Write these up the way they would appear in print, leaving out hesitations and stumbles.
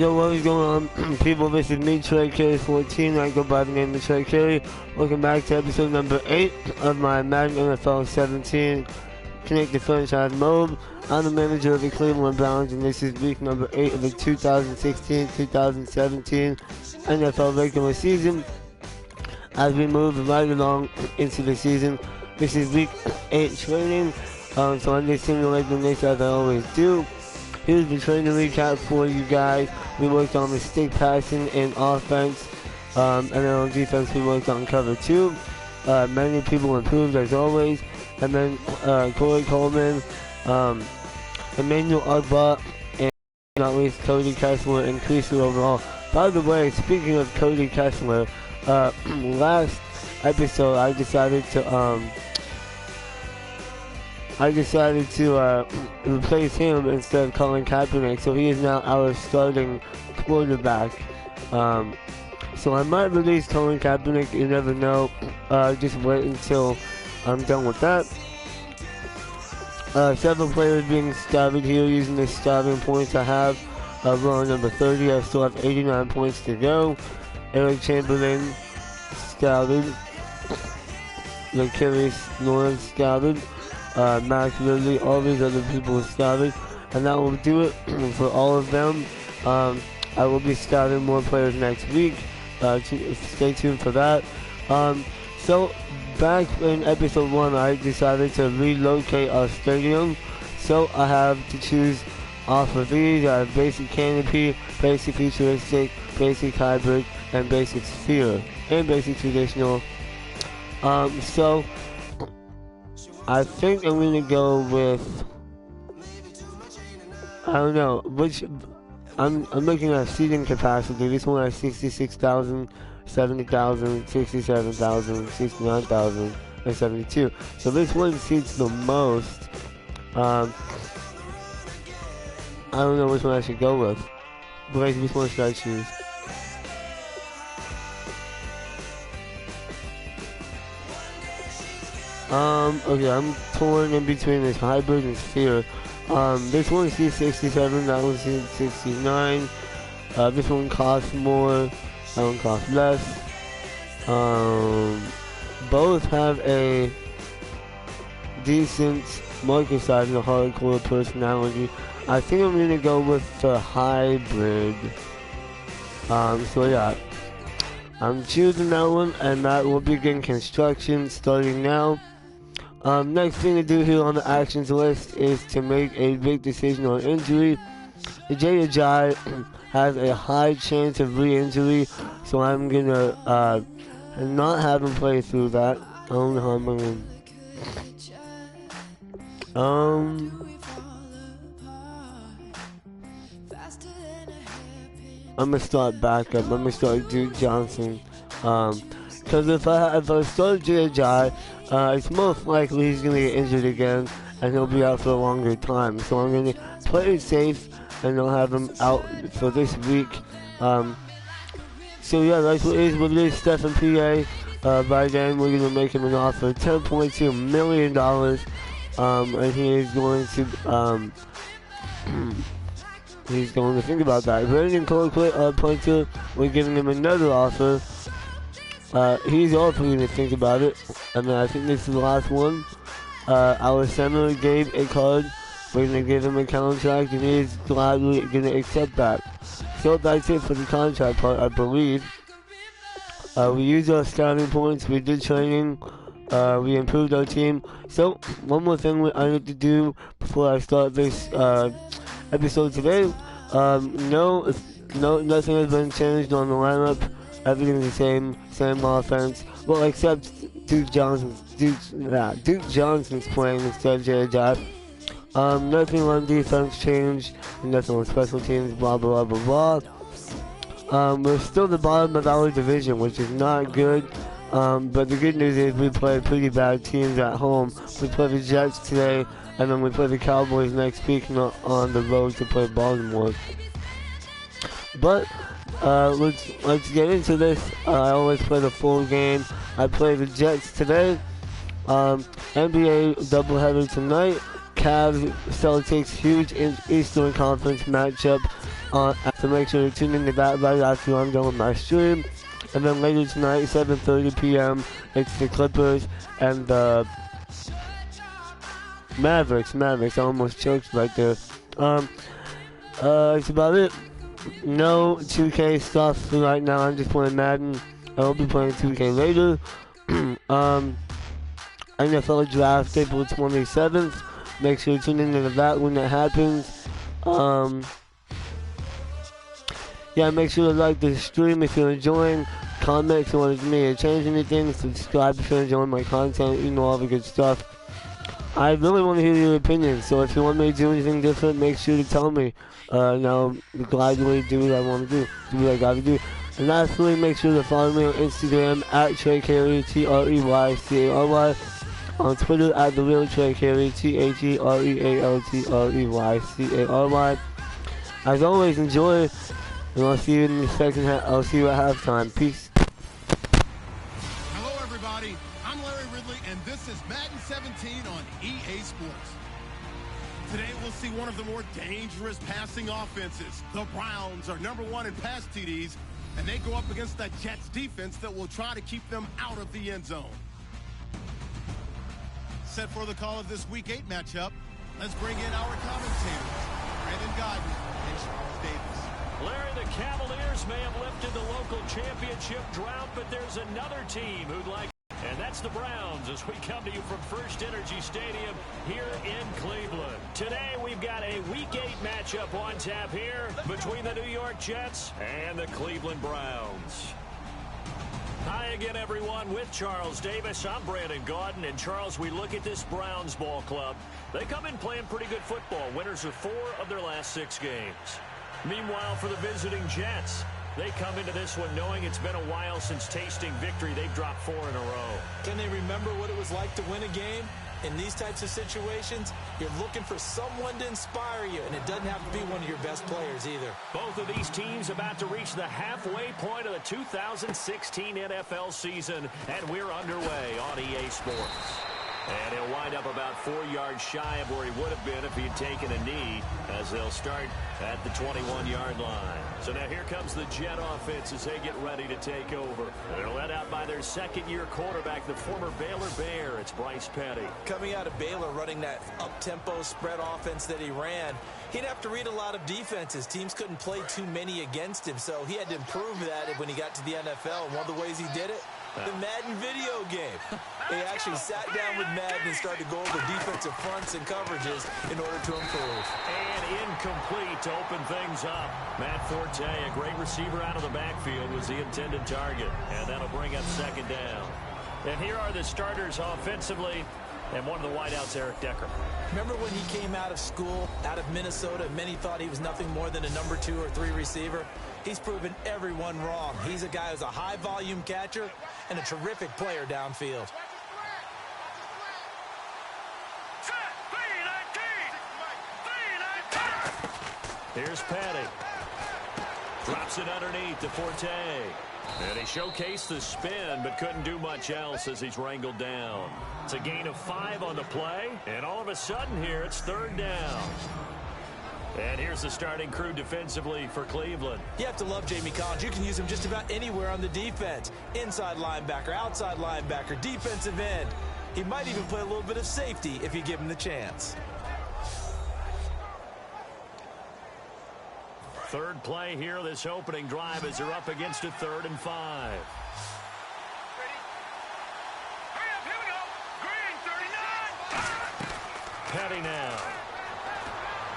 Yo, what is going on, people? This is me, Trey Carey 14. I go by the name of Trey Carey. Welcome back to episode number 8 of my Madden NFL 17 Connected Franchise Mode. I'm the manager of the Cleveland Browns, and this is week number 8 of the 2016-2017 NFL regular season. As we move right along into the season, this is week 8 training, so I'm just simulating this as I always do. Here's the training recap for you guys. We worked on the stick passing and offense, and then on defense we worked on cover 2. Many people improved as always, and then Corey Coleman, Emmanuel Ogbah, and not least Cody Kessler increased it overall. By the way, speaking of Cody Kessler, last episode I decided to replace him instead of Colin Kaepernick, so he is now our starting quarterback. So I might release Colin Kaepernick, you never know. Just wait until I'm done with that. Several players being started here using the starting points I have. We're on number 30, I still have 89 points to go. Eric Chamberlain scouted. L'Achilles Lawrence scouted. Max Ridley, all these other people scouted, and that will do it for all of them. I will be scouting more players next week. Stay tuned for that. So back in episode 1, I decided to relocate our stadium. So I have to choose off of these. I have basic canopy, basic futuristic, basic hybrid, and basic sphere, and basic traditional. So I think I'm gonna go with, I don't know which. I'm looking at seating capacity. This one has 66,000, 70,000, 67,000, 69,000, and 72. So this one seats the most. I don't know which one I should go with. But which one should I choose? Okay, I'm torn in between this hybrid and sphere. This one sees 67, that one sees 69. This one costs more, that one costs less. Both have a decent market size and a hardcore personality. I think I'm gonna go with the hybrid. So yeah, I'm choosing that one, and that will begin construction starting now. Next thing to do here on the actions list is to make a big decision on injury. Jay Ajayi has a high chance of re-injury, so I'm gonna not have him play through that. I don't know how I'm gonna start backup. I'm gonna start Duke Johnson. Because if I start Jay Ajayi, it's most likely he's going to get injured again, and he'll be out for a longer time. So I'm going to play it safe, and I'll have him out for this week. So yeah, that's what it is with this Stephen P.A. By then, we're going to make him an offer of $10.2 million, and he is going to he's going to think about that. Brandon Colquitt, punter, we're giving him another offer. He's also going to think about it, and then I think this is the last one. Our center gave a card. We're going to give him a contract, and he's gladly going to accept that. So that's it for the contract part, I believe. We used our scouting points, we did training, we improved our team. So, one more thing I need to do before I start this episode today. Nothing has been changed on the lineup. Everything's the same offense. Well, except Duke Johnson's playing instead of Jay Ajayi. Nothing on defense changed, nothing on special teams, blah blah blah blah. We're still the bottom of our division, which is not good. But the good news is we play pretty bad teams at home. We play the Jets today, and then we play the Cowboys next week on the road to play Baltimore. But let's get into this. I always play the full game. I play the Jets today. NBA doubleheader tonight. Cavs Celtics, huge Eastern Conference matchup. So make sure to tune into that right after I'm done with my stream. And then later tonight, 7:30 p.m., it's the Clippers and the Mavericks. I almost choked right there. That's about it. No 2K stuff right now. I'm just playing Madden. I will be playing 2K later. NFL draft April 27th. Make sure to tune into that when that happens. Yeah, make sure to like the stream if you're enjoying. Comment if you want me to change anything. Subscribe if you're enjoying my content. You know, all the good stuff. I really want to hear your opinion, so if you want me to do anything different, make sure to tell me. I'll gladly do what I want to do what I gotta do. And lastly, make sure to follow me on Instagram at TreyCary, TreyCary. On Twitter at TheRealTreyCary, TheRealTreyCary. As always, enjoy, and I'll see you in the second half. I'll see you at halftime. Peace. Hello, everybody. I'm Larry Ridley, and this is Madden 17 on EA Sports. Today, we'll see one of the more dangerous passing offenses. The Browns are #1 in pass TDs, and they go up against the Jets defense that will try to keep them out of the end zone. Set for the call of this Week 8 matchup, let's bring in our commentators, Brandon Godden and Charles Davis. Larry, the Cavaliers may have lifted the local championship drought, but there's another team who'd like, and that's the Browns, as we come to you from First Energy Stadium here in Cleveland. Today, we've got a Week 8 matchup on tap here between the New York Jets and the Cleveland Browns. Hi again, everyone, with Charles Davis. I'm Brandon Gaudin, and Charles, we look at this Browns ball club. They come in playing pretty good football. Winners of 4 of their last 6 games. Meanwhile, for the visiting Jets, they come into this one knowing it's been a while since tasting victory. They've dropped 4 in a row. Can they remember what it was like to win a game? In these types of situations, you're looking for someone to inspire you, and it doesn't have to be one of your best players either. Both of these teams about to reach the halfway point of the 2016 NFL season, and we're underway on EA Sports. And he'll wind up about 4 yards shy of where he would have been if he'd taken a knee, as they'll start at the 21-yard line. So now here comes the Jet offense as they get ready to take over. They're led out by their second-year quarterback, the former Baylor Bear. It's Bryce Petty. Coming out of Baylor, running that up-tempo spread offense that he ran, he'd have to read a lot of defenses. Teams couldn't play too many against him, so he had to improve that when he got to the NFL. And one of the ways he did it, the Madden video game. He actually sat down with Madden and started to go over defensive fronts and coverages in order to improve. And incomplete to open things up. Matt Forte, a great receiver out of the backfield, was the intended target. And that'll bring up second down. And here are the starters offensively. And one of the wideouts, Eric Decker. Remember when he came out of school, out of Minnesota, and many thought he was nothing more than a number 2 or 3 receiver? He's proven everyone wrong. He's a guy who's a high-volume catcher and a terrific player downfield. Here's Petty. Drops it underneath to Forte. And he showcased the spin, but couldn't do much else as he's wrangled down. It's a gain of 5 on the play, and all of a sudden here, it's third down. And here's the starting crew defensively for Cleveland. You have to love Jamie Collins. You can use him just about anywhere on the defense. Inside linebacker, outside linebacker, defensive end. He might even play a little bit of safety if you give him the chance. Third play here, this opening drive, as they're up against a 3rd and 5. Petty now.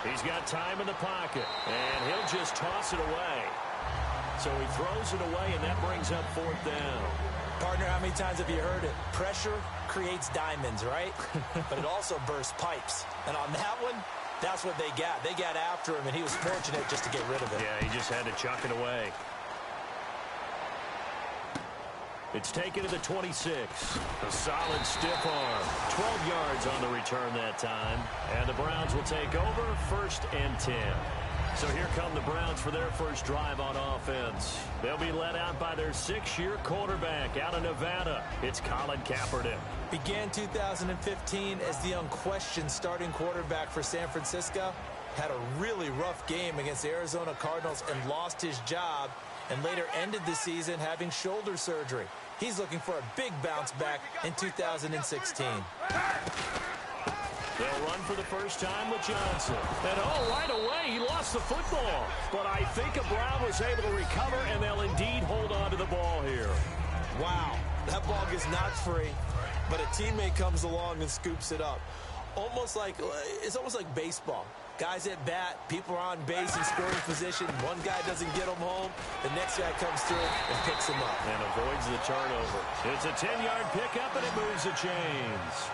He's got time in the pocket, and he'll just toss it away. So he throws it away, and that brings up 4th down. Partner, how many times have you heard it? Pressure creates diamonds, right? But it also bursts pipes. And on that one, that's what they got. They got after him, and he was fortunate just to get rid of it. Yeah, he just had to chuck it away. It's taken to the 26. A solid stiff arm. 12 yards on the return that time. And the Browns will take over 1st and 10. So here come the Browns for their first drive on offense. They'll be led out by their 6-year quarterback out of Nevada. It's Colin Kaepernick. Began 2015 as the unquestioned starting quarterback for San Francisco. had a really rough game against the Arizona Cardinals and lost his job, and later ended the season having shoulder surgery. He's looking for a big bounce back in 2016. They'll run for the first time with Johnson. And right away, he lost the football. But I think Brown was able to recover, and they'll indeed hold on to the ball here. Wow, that ball gets knocked free, but a teammate comes along and scoops it up. It's almost like baseball. Guys at bat, people are on base in scoring position. One guy doesn't get them home. The next guy comes through and picks him up. And avoids the turnover. It's a 10-yard pickup, and it moves the chains.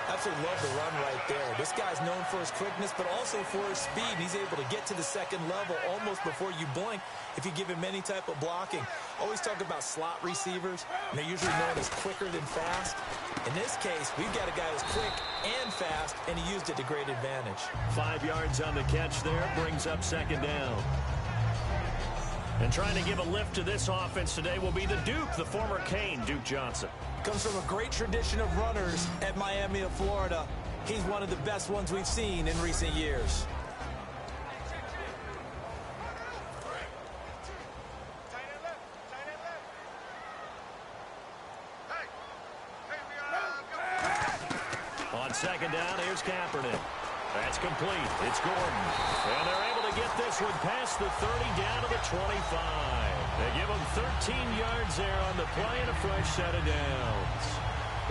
Absolutely love the run right there. This guy's known for his quickness, but also for his speed. He's able to get to the second level almost before you blink if you give him any type of blocking. Always talk about slot receivers, and they're usually known as quicker than fast. In this case, we've got a guy who's quick and fast, and he used it to great advantage. 5 yards on the catch there, brings up second down. And trying to give a lift to this offense today will be the Duke, the former Cane, Duke Johnson. Comes from a great tradition of runners at Miami of Florida. He's one of the best ones we've seen in recent years. On second down, here's Kaepernick. That's complete. It's Gordon. And they're able to get this one past the 30 down to the 25. They give him 13 yards there on the play and a fresh set of downs.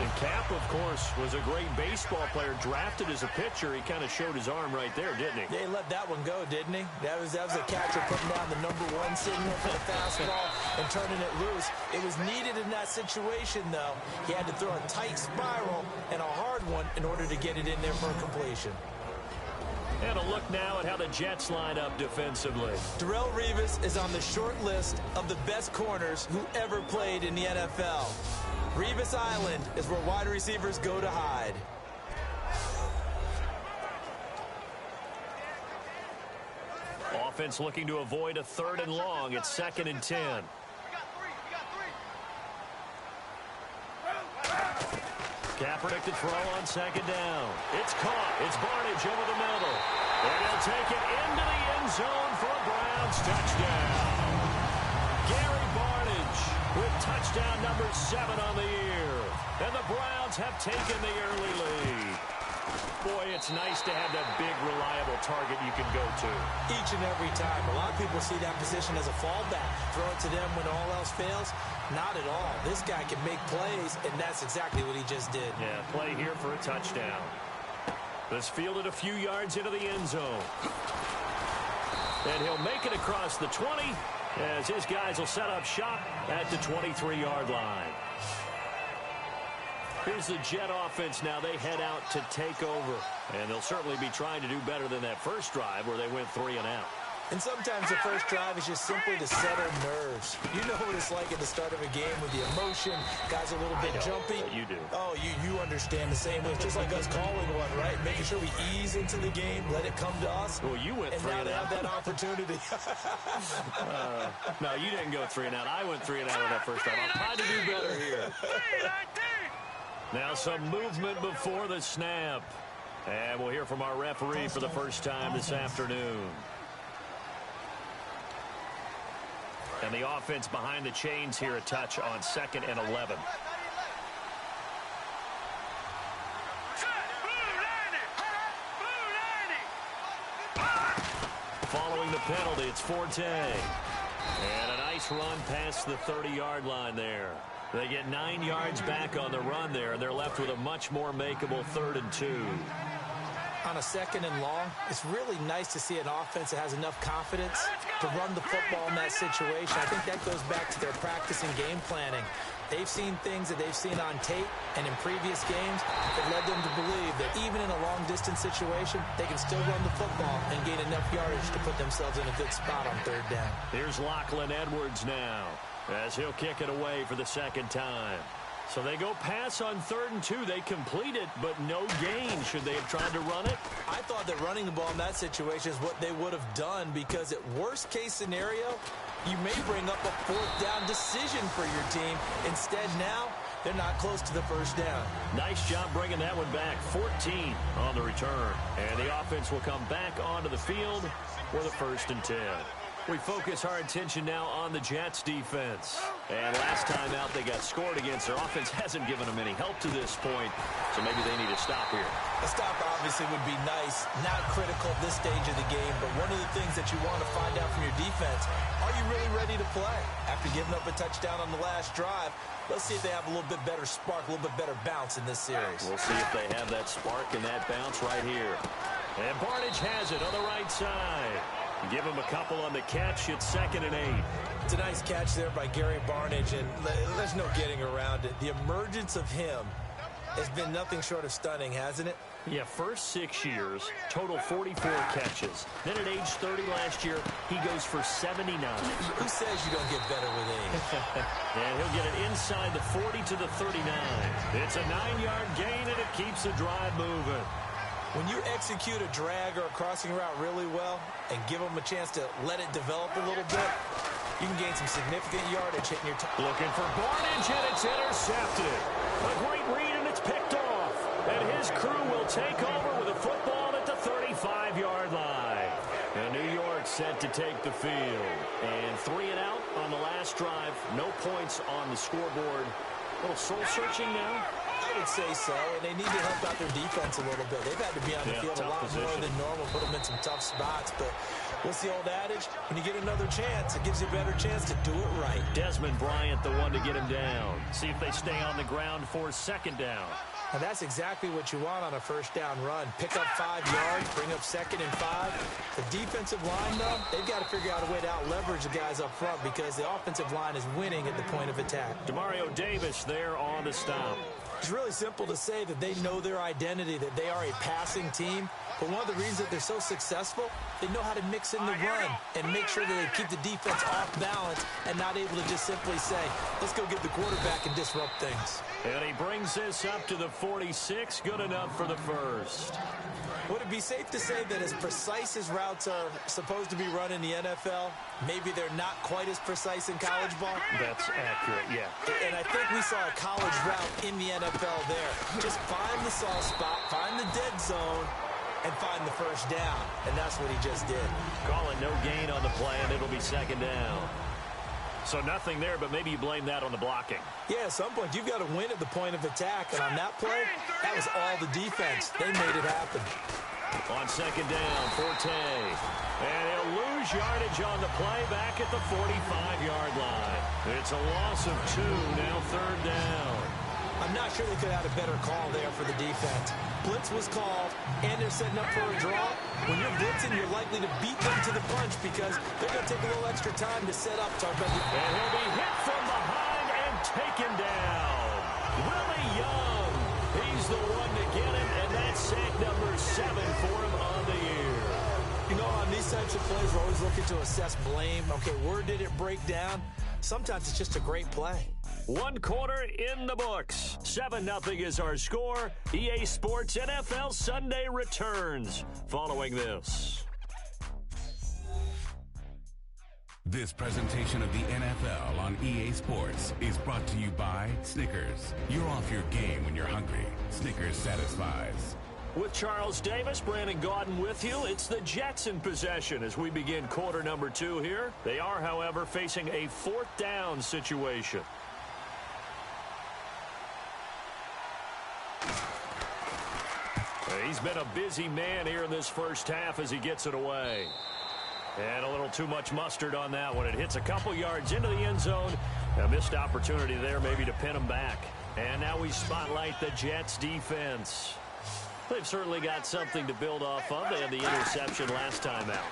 And Cap, of course, was a great baseball player, drafted as a pitcher. He kind of showed his arm right there, didn't he? Yeah, he let that one go, didn't he? That was a catcher putting down the #1 signal for the fastball and turning it loose. It was needed in that situation, though. He had to throw a tight spiral and a hard one in order to get it in there for a completion. And a look now at how the Jets line up defensively. Darrelle Revis is on the short list of the best corners who ever played in the NFL. Revis Island is where wide receivers go to hide. Offense looking to avoid a 3rd and long. It's 2nd and 10. Kaepernick to throw on second down. It's caught. It's Barnidge over the middle. And he'll take it into the end zone for a Browns touchdown. Gary Barnidge with touchdown number 7 on the year. And the Browns have taken the early lead. Boy, it's nice to have that big, reliable target you can go to. Each and every time. A lot of people see that position as a fallback. Throw it to them when all else fails. Not at all. This guy can make plays, and that's exactly what he just did. Yeah, play here for a touchdown. This fielded a few yards into the end zone. And he'll make it across the 20 as his guys will set up shop at the 23-yard line. Here's the Jet offense now. They head out to take over. And they'll certainly be trying to do better than that first drive where they went 3 and out. And sometimes the first drive is just simply to settle nerves. You know what it's like at the start of a game with the emotion. Guys are a little bit jumpy. You do. Oh, you understand the same way. It's just like us calling one, right? Making sure we ease into the game, let it come to us. Well, you went 3 and out. And now they have that opportunity. No, you didn't go 3 and out. I went 3 and out on that first time. I'll try to do better here. Now some movement before the snap. And we'll hear from our referee for the first time this afternoon. And the offense behind the chains here, a touch on 2nd and 11. Following the penalty, it's Forte. And a nice run past the 30-yard line there. They get 9 yards back on the run there, and they're left with a much more makeable 3rd and 2. On a 2nd and long, it's really nice to see an offense that has enough confidence to run the football in that situation. I think that goes back to their practice and game planning. They've seen things that they've seen on tape and in previous games that led them to believe that even in a long-distance situation, they can still run the football and gain enough yardage to put themselves in a good spot on 3rd down. Here's Lachlan Edwards now as he'll kick it away for the 2nd time. So they go pass on 3rd and 2. They complete it, but no gain. Should they have tried to run it? I thought that running the ball in that situation is what they would have done, because at worst-case scenario, you may bring up a 4th down decision for your team. Instead now, they're not close to the first down. Nice job bringing that one back. 14 on the return. And the offense will come back onto the field for the 1st and 10. We focus our attention now on the Jets defense. And last time out they got scored against. Their offense hasn't given them any help to this point, so maybe they need to stop here. A stop obviously would be nice, not critical at this stage of the game, but one of the things that you want to find out from your defense, are you really ready to play? After giving up a touchdown on the last drive, let's see if they have a little bit better spark, a little bit better bounce in this series. We'll see if they have that spark and that bounce right here. And Barnidge has it on the right side. Give him a couple on the catch. It's 2nd and 8. It's a nice catch there by Gary Barnidge, and there's no getting around it. The emergence of him has been nothing short of stunning, hasn't it? Yeah, first 6 years, total 44 catches. Then at age 30 last year, he goes for 79. Who says you don't get better with age? And he'll get it inside the 40 to the 39. It's a 9-yard gain, and it keeps the drive moving. When you execute a drag or a crossing route really well and give them a chance to let it develop a little bit, you can gain some significant yardage hitting your top. Looking for Barnidge, and it's intercepted. A great read, and it's picked off. And his crew will take over with a football at the 35-yard line. And New York set to take the field. And 3 and out on the last drive. No points on the scoreboard. A little soul-searching now. I would say so, and they need to help out their defense a little bit. They've had to be on the field a lot more than normal, put them in some tough spots. But what's the old adage? When you get another chance, it gives you a better chance to do it right. Desmond Bryant, the one to get him down. See if they stay on the ground for 2nd down. And that's exactly what you want on a 1st down run. Pick up 5 yards, bring up 2nd and 5. The defensive line, though, they've got to figure out a way to out-leverage the guys up front because the offensive line is winning at the point of attack. Demario Davis there on the stop. It's really simple to say that they know their identity, that they are a passing team. But one of the reasons that they're so successful, they know how to mix in the run and make sure that they keep the defense off balance and not able to just simply say, let's go get the quarterback and disrupt things. And he brings this up to the 46. Good enough for the 1st. Would it be safe to say that as precise as routes are supposed to be run in the NFL, maybe they're not quite as precise in college ball? That's accurate, yeah. And I think we saw a college route in the NFL there. Just find the soft spot, find the dead zone, and find the 1st down. And that's what he just did. Call it no gain on the play, and it'll be 2nd down. So nothing there, but maybe you blame that on the blocking. Yeah, at some point, you've got to win at the point of attack. And on that play, that was all the defense. They made it happen. On 2nd down, Forte. And he'll lose yardage on the play back at the 45-yard line. It's a loss of 2, now 3rd down. I'm not sure they could have had a better call there for the defense. Blitz was called, and they're setting up for a draw. When you're blitzing, you're likely to beat them to the punch because they're going to take a little extra time to set up. And he'll be hit from behind and taken down. Willie Young, he's the one to get him, and that's sack number 7 for him on the year. You know, on these types of plays, we're always looking to assess blame. Okay, where did it break down? Sometimes it's just a great play. 1 quarter in the books. 7-0 is our score. EA Sports NFL Sunday returns following this. This presentation of the NFL on EA Sports is brought to you by Snickers. You're off your game when you're hungry. Snickers satisfies. With Charles Davis, Brandon Gaudin with you. It's the Jets in possession as we begin quarter number 2 here. They are, however, facing a 4th down situation. He's been a busy man here in this first half as he gets it away. And a little too much mustard on that one. It hits a couple yards into the end zone. A missed opportunity there maybe to pin him back. And now we spotlight the Jets defense. They've certainly got something to build off of. They had the interception last time out.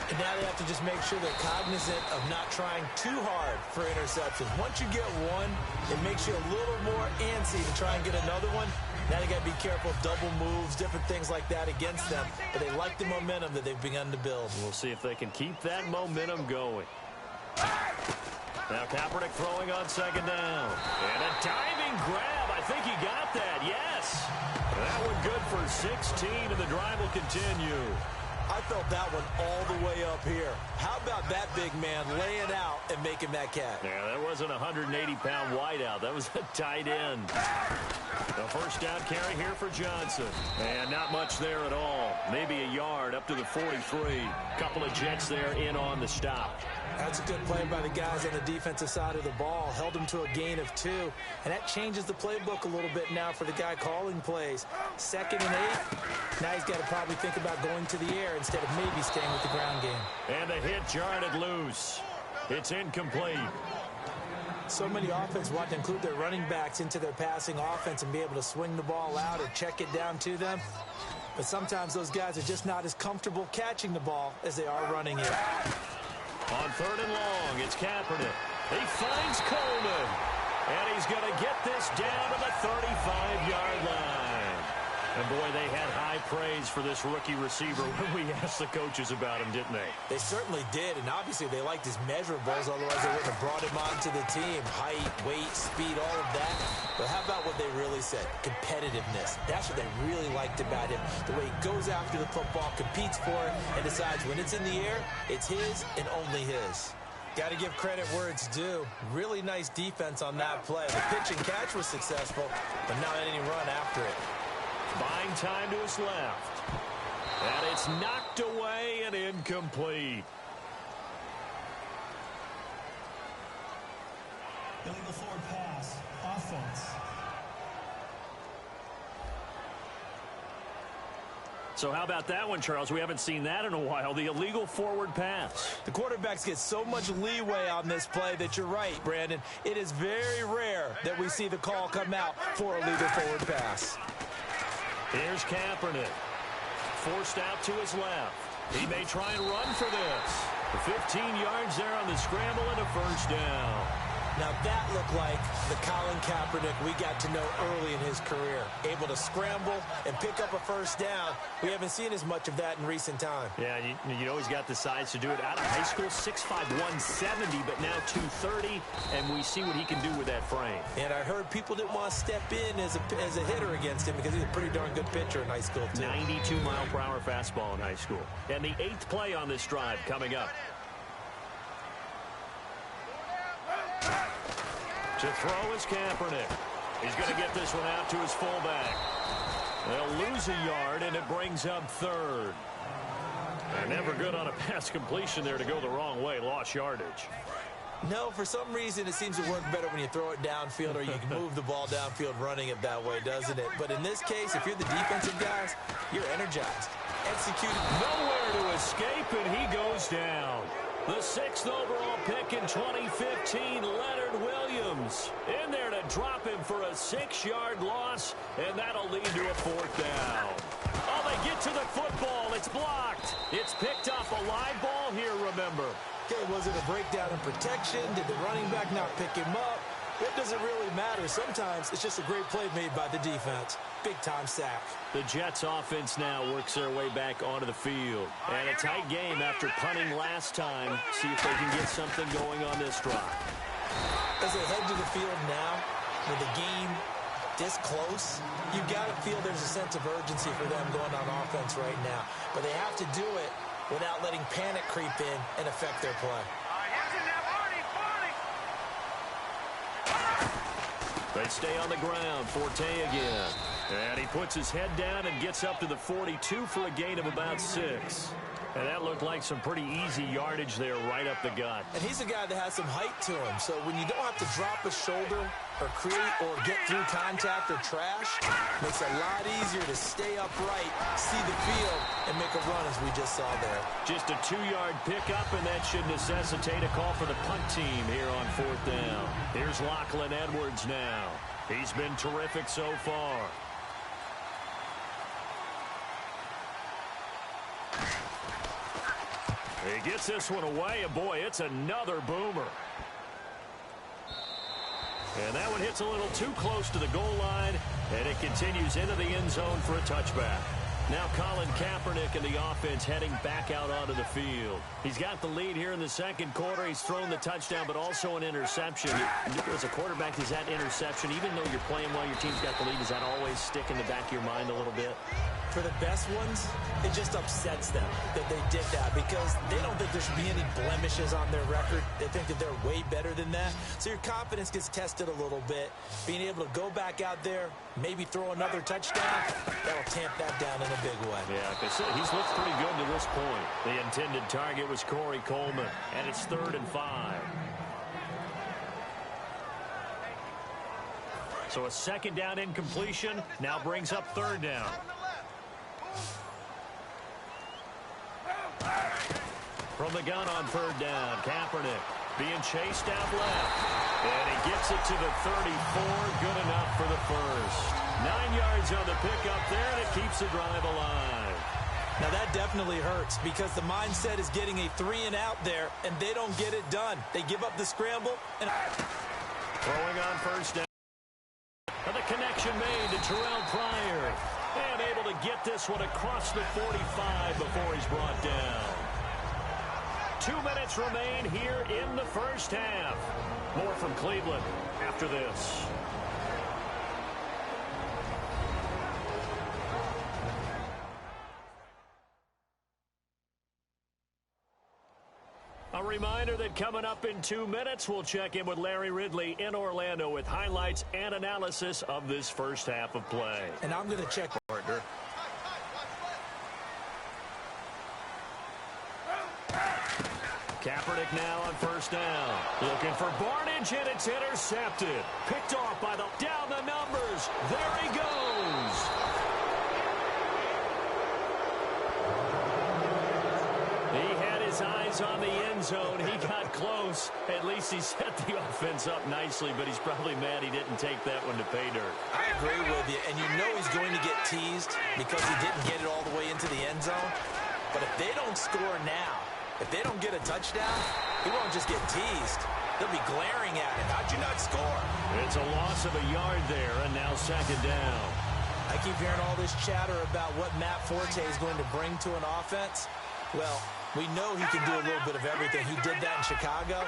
And now they have to just make sure they're cognizant of not trying too hard for interceptions. Once you get one, it makes you a little more antsy to try and get another one. Now they got to be careful of double moves, different things like that against them. But they like the momentum that they've begun to build. We'll see if they can keep that momentum going. Now Kaepernick throwing on 2nd down. And a diving grab. I think he got that. Yes. That one good for 16, and the drive will continue. I felt that one all the way up here. How about that big man laying out and making that catch? Yeah, that wasn't a 180-pound wideout. That was a tight end. The first down carry here for Johnson. And not much there at all. Maybe a yard up to the 43. Couple of Jets there in on the stop. That's a good play by the guys on the defensive side of the ball. Held them to a gain of 2. And that changes the playbook a little bit now for the guy calling plays. 2nd and 8. Now he's got to probably think about going to the air instead of maybe staying with the ground game. And the hit jarred it loose. It's incomplete. So many offenses want to include their running backs into their passing offense and be able to swing the ball out or check it down to them. But sometimes those guys are just not as comfortable catching the ball as they are running it. On 3rd and long, it's Kaepernick. He finds Coleman. And he's going to get this down to the 35-yard line. And, boy, they had high praise for this rookie receiver when we asked the coaches about him, didn't they? They certainly did, and obviously they liked his measurables, otherwise they wouldn't have brought him onto the team. Height, weight, speed, all of that. But how about what they really said? Competitiveness. That's what they really liked about him. The way he goes after the football, competes for it, and decides when it's in the air, it's his and only his. Got to give credit where it's due. Really nice defense on that play. The pitch and catch was successful, but not any run after it. Buying time to his left. And it's knocked away and incomplete. Illegal forward pass. Offense. So how about that one, Charles? We haven't seen that in a while. The illegal forward pass. The quarterbacks get so much leeway on this play that you're right, Brandon. It is very rare that we see the call come out for a legal forward pass. Here's Kaepernick. Forced out to his left. He may try and run for this. 15 yards there on the scramble and a first down. Now that looked like the Colin Kaepernick we got to know early in his career. Able to scramble and pick up a first down. We haven't seen as much of that in recent time. Yeah, you know he's got the size to do it. Out of high school, 6'5", 170, but now 230, and we see what he can do with that frame. And I heard people didn't want to step in as a hitter against him because he's a pretty darn good pitcher in high school, too. 92-mile-per-hour fastball in high school. And the 8th play on this drive coming up. To throw is Kaepernick. He's going to get this one out to his fullback. They'll lose a yard, and it brings up 3rd. And never good on a pass completion there to go the wrong way. Lost yardage. No, for some reason it seems to work better when you throw it downfield or you can move the ball downfield running it that way, doesn't it? But in this case, if you're the defensive guys, you're energized. Executed. Nowhere to escape, and he goes down. The 6th overall pick in 2015, Leonard Williams. In there to drop him for a 6-yard loss, and that'll lead to a 4th down. Oh, they get to the football. It's blocked. It's picked up. A live ball here, remember. Okay, was it a breakdown in protection? Did the running back not pick him up? What does it really matter? Sometimes it's just a great play made by the defense. Big-time sack. The Jets offense now works their way back onto the field. And a tight game after punting last time. See if they can get something going on this drive. As they head to the field now, with the game this close, you've got to feel there's a sense of urgency for them going on offense right now. But they have to do it without letting panic creep in and affect their play. They stay on the ground. Forte again. And he puts his head down and gets up to the 42 for a gain of about 6. And that looked like some pretty easy yardage there right up the gut. And he's a guy that has some height to him. So when you don't have to drop a shoulder or create or get through contact or trash, it makes it a lot easier to stay upright, see the field, and make a run as we just saw there. Just a 2-yard pickup, and that should necessitate a call for the punt team here on 4th down. Here's Lachlan Edwards now. He's been terrific so far. He gets this one away, and boy, it's another boomer. And that one hits a little too close to the goal line, and it continues into the end zone for a touchback. Now Colin Kaepernick and the offense heading back out onto the field. He's got the lead here in the second quarter. He's thrown the touchdown, but also an interception. As a quarterback, is that interception, even though you're playing while your team's got the lead, does that always stick in the back of your mind a little bit? For the best ones, it just upsets them that they did that because they don't think there should be any blemishes on their record. They think that they're way better than that. So your confidence gets tested a little bit. Being able to go back out there, maybe throw another touchdown, that'll tamp that down in a big way. Yeah, like I said, he's looked pretty good to this point. The intended target was Corey Coleman, and it's 3rd and 5. So a second down incompletion now brings up 3rd down. From the gun on 3rd down, Kaepernick being chased out left. And he gets it to the 34. Good enough for the first. 9 yards on the pickup there, and it keeps the drive alive. Now that definitely hurts because the mindset is getting a 3-and-out there, and they don't get it done. They give up the scramble. And throwing on 1st down. And the connection made to Terrell Pryor. And able to get this one across the 45 before he's brought down. 2 minutes remain here in the first half. More from Cleveland after this. A reminder that coming up in 2 minutes, we'll check in with Larry Ridley in Orlando with highlights and analysis of this first half of play. And I'm going to check, partner. Kaepernick now on 1st down. Looking for Barnage, and it's intercepted. Picked off by down the numbers. There he goes. He had his eyes on the end zone. He got close. At least he set the offense up nicely, but he's probably mad he didn't take that one to pay dirt. I agree with you, and you know he's going to get teased because he didn't get it all the way into the end zone. But if they don't score now, if they don't get a touchdown, he won't just get teased. They'll be glaring at him. How'd you not score? It's a loss of a yard there, and now 2nd down. I keep hearing all this chatter about what Matt Forte is going to bring to an offense. Well, we know he can do a little bit of everything. He did that in Chicago.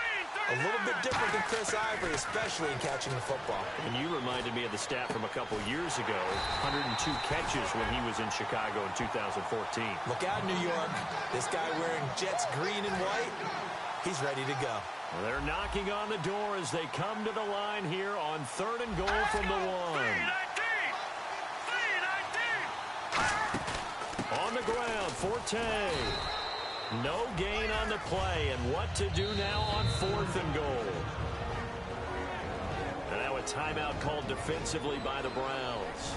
A little bit different than Chris Ivory, especially in catching the football. And you reminded me of the stat from a couple years ago. 102 catches when he was in Chicago in 2014. Look out, New York. This guy wearing Jets green and white, he's ready to go. Well, they're knocking on the door as they come to the line here on 3rd and goal from the 1. On the ground, Forte. No gain on the play, and what to do now on 4th and goal. And now a timeout called defensively by the Browns.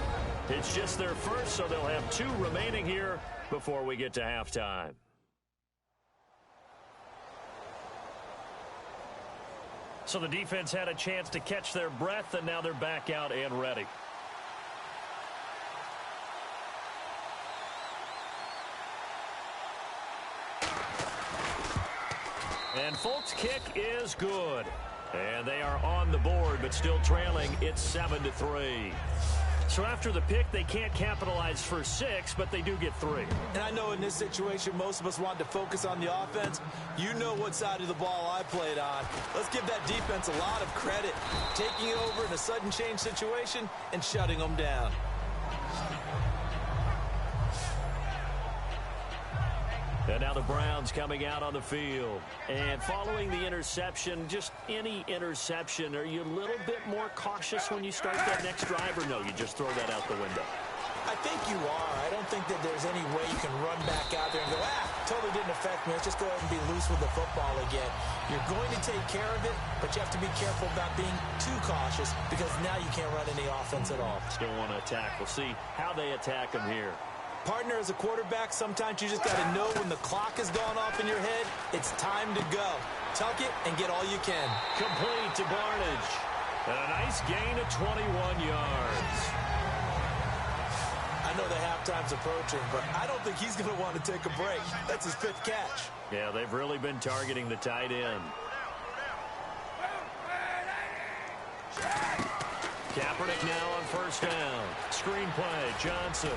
It's just their first, so they'll have 2 remaining here before we get to halftime. So the defense had a chance to catch their breath, and now they're back out and ready. And Folk's kick is good. And they are on the board, but still trailing. It's 7-3. So after the pick, they can't capitalize for 6, but they do get 3. And I know in this situation, most of us want to focus on the offense. You know what side of the ball I played on. Let's give that defense a lot of credit. Taking it over in a sudden change situation and shutting them down. And now the Browns coming out on the field. And following the interception, just any interception, are you a little bit more cautious when you start that next drive, or no, you just throw that out the window? I think you are. I don't think that there's any way you can run back out there and go, totally didn't affect me. Let's just go ahead and be loose with the football again. You're going to take care of it, but you have to be careful about being too cautious because now you can't run any offense at all. Still want to attack. We'll see how they attack them here. Partner, as a quarterback, sometimes you just got to know when the clock has gone off in your head, it's time to go. Tuck it and get all you can. Complete to Barnage. And a nice gain of 21 yards. I know the halftime's approaching, but I don't think he's going to want to take a break. That's his 5th catch. Yeah, they've really been targeting the tight end. Kaepernick now on 1st down. Screen play, Johnson.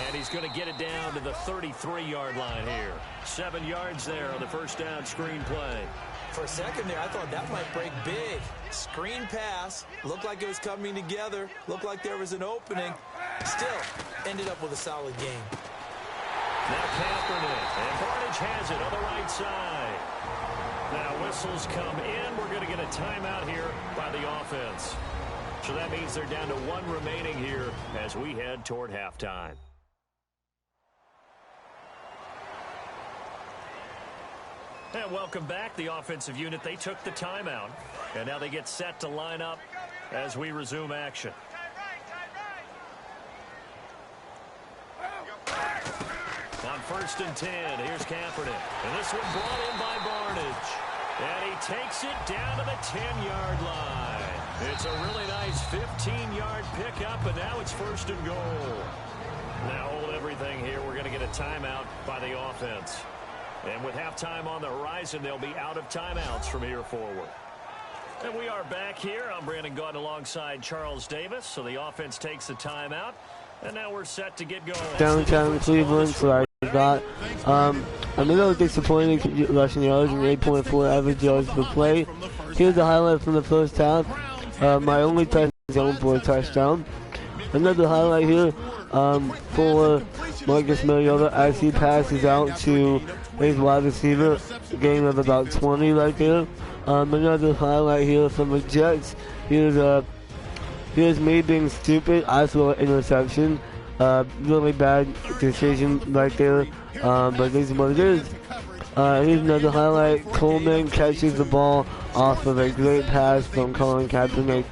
And he's going to get it down to the 33-yard line here. 7 yards there on the first down screen play. For a second there, I thought that might break big. Screen pass. Looked like it was coming together. Looked like there was an opening. Still, ended up with a solid game. Now Kaepernick. And Barnage has it on the right side. Now whistles come in. We're going to get a timeout here by the offense. So that means they're down to 1 remaining here as we head toward halftime. And welcome back, the offensive unit. They took the timeout, and now they get set to line up as we resume action. On 1st and 10, here's Kaepernick. And this one brought in by Barnage. And he takes it down to the 10-yard line. It's a really nice 15-yard pickup, and now it's 1st and goal. Now hold everything here. We're going to get a timeout by the offense. And with halftime on the horizon, they'll be out of timeouts from here forward. And we are back here. I'm Brandon Gaunt alongside Charles Davis. So the offense takes the timeout. And now we're set to get going. Downtown Cleveland, so I got I'm a little disappointed rushing yards and 8.4 average yards per play. Here's the highlight from the first half. My only touchdown for a touchdown. Another highlight here for Marcus Mariota as he passes out to his wide receiver. A gain of about 20 right there. Another highlight here from the Jets. Here's me being stupid. I throw an interception. Really bad decision right there. But this is what it is. Here's another highlight. Coleman catches the ball off of a great pass from Colin Kaepernick.